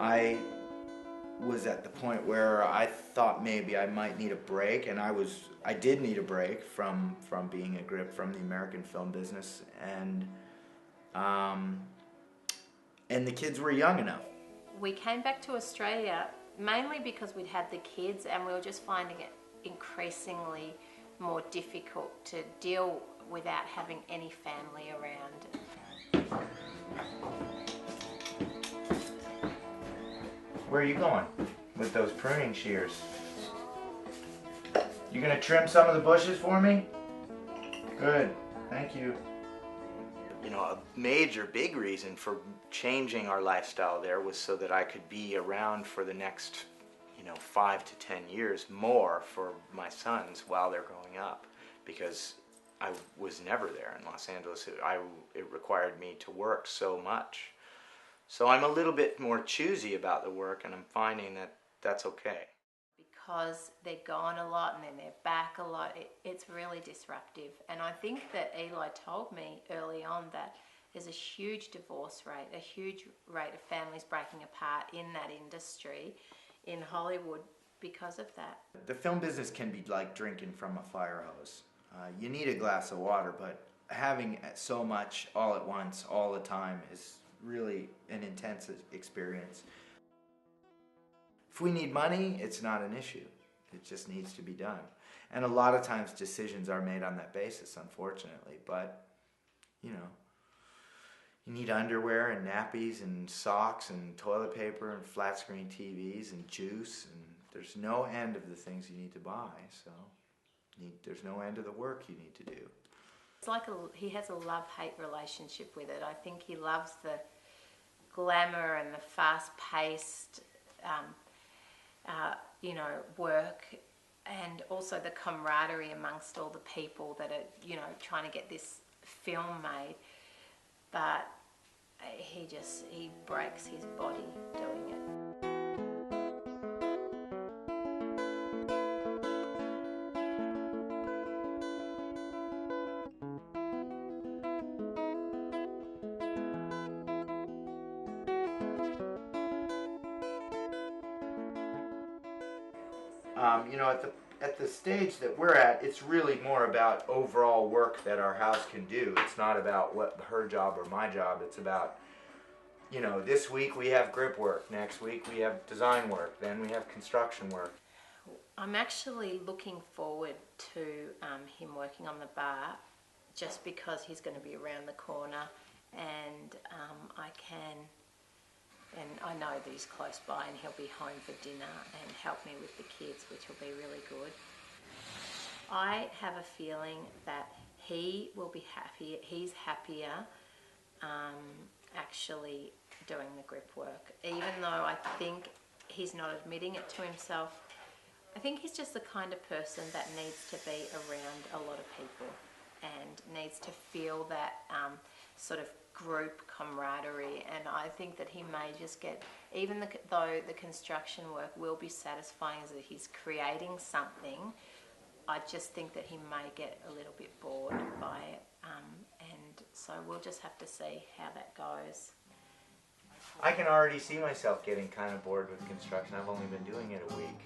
I was at the point where I thought maybe I might need a break, and I did need a break from being a grip from the American film business, and the kids were young enough. We came back to Australia mainly because we'd had the kids, and we were just finding it increasingly more difficult to deal without having any family around. Where are you going with those pruning shears? You gonna trim some of the bushes for me? Good, thank you. You know, a major big reason for changing our lifestyle there was so that I could be around for the next, 5 to 10 years more for my sons while they're growing up, because I was never there in Los Angeles. It required me to work so much. So I'm a little bit more choosy about the work, and I'm finding that that's okay. Because they're gone a lot and then they're back a lot, it's really disruptive. And I think that Eli told me early on that there's a huge divorce rate, a huge rate of families breaking apart in that industry in Hollywood because of that. The film business can be like drinking from a fire hose. You need a glass of water, but having so much all at once, all the time, is really an intense experience. If we need money, it's not an issue. It just needs to be done. And a lot of times decisions are made on that basis, unfortunately. But, you need underwear and nappies and socks and toilet paper and flat screen TVs and juice, and there's no end of the things you need to buy. So there's no end of the work you need to do. It's like he has a love-hate relationship with it. I think he loves the glamour and the fast-paced work, and also the camaraderie amongst all the people that are, trying to get this film made. But he breaks his body doing it. At the stage that we're at, it's really more about overall work that our house can do. It's not about what her job or my job. It's about, this week we have grip work, next week we have design work, then we have construction work. I'm actually looking forward to him working on the bar, just because he's going to be around the corner, and and I know that he's close by and he'll be home for dinner and help me with the kids, which will be really good. I have a feeling that he will be happy. He's happier actually doing the grip work, even though I think he's not admitting it to himself. I think he's just the kind of person that needs to be around a lot of people and needs to feel that sort of group camaraderie, and I think that he may just get, even though the construction work will be satisfying as that he's creating something, I just think that he may get a little bit bored by it, and so we'll just have to see how that goes. I can already see myself getting kind of bored with construction. I've only been doing it a week.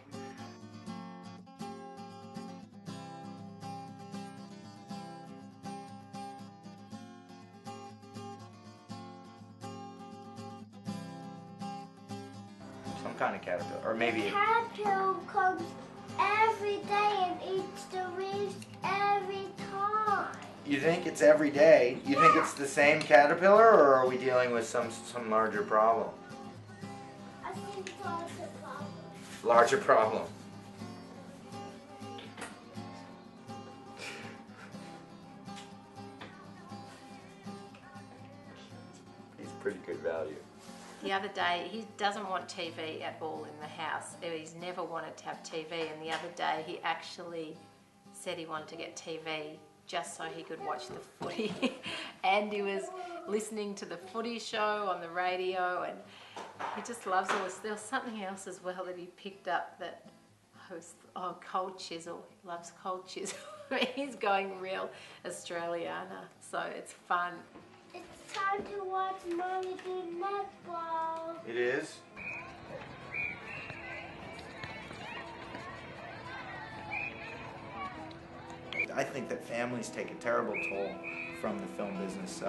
Some kind of caterpillar, or maybe the caterpillar comes every day and eats the leaves every time. You think it's every day? You think it's the same caterpillar, or are we dealing with some larger problem? I think it's larger problem. Larger problem. He's pretty good value. The other day, he doesn't want TV at all in the house. He's never wanted to have TV, and the other day he actually said he wanted to get TV just so he could watch the footy. And he was listening to the footy show on the radio, and he just loves all this. There was something else as well that he picked up that was, cold chisel. He loves cold chisel. He's going real Australiana, so it's fun. It's time to watch Mommy do netball. It is? I think that families take a terrible toll from the film business.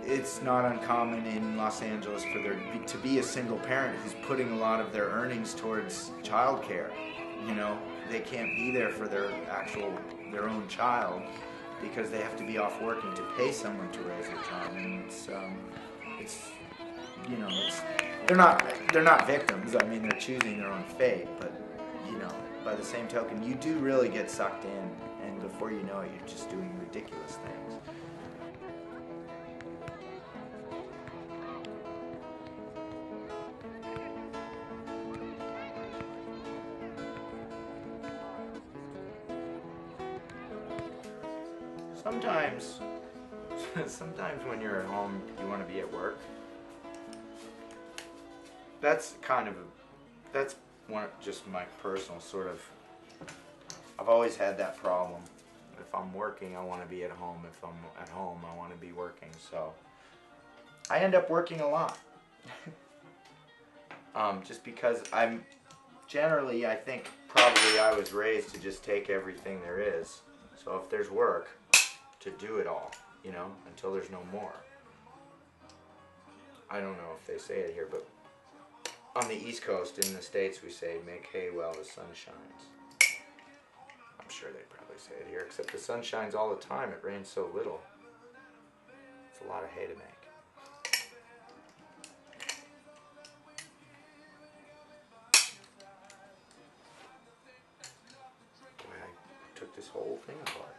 It's not uncommon in Los Angeles for there to be a single parent who's putting a lot of their earnings towards childcare. You know, they can't be there for their own child because they have to be off working to pay someone to raise their child, and it's you know, they're not victims. I mean, they're choosing their own fate, but you know, by the same token, you do really get sucked in, and before you know it, you're just doing ridiculous things. Sometimes when you're at home, you want to be at work. That's just my personal sort of. I've always had that problem. If I'm working, I want to be at home. If I'm at home, I want to be working. So I end up working a lot. Just because I think probably I was raised to just take everything there is. So if there's work, to do it all, you know, until there's no more. I don't know if they say it here, but on the East Coast in the States we say make hay while the sun shines. I'm sure they probably say it here, except the sun shines all the time. It rains so little. It's a lot of hay to make. Boy, I took this whole thing apart.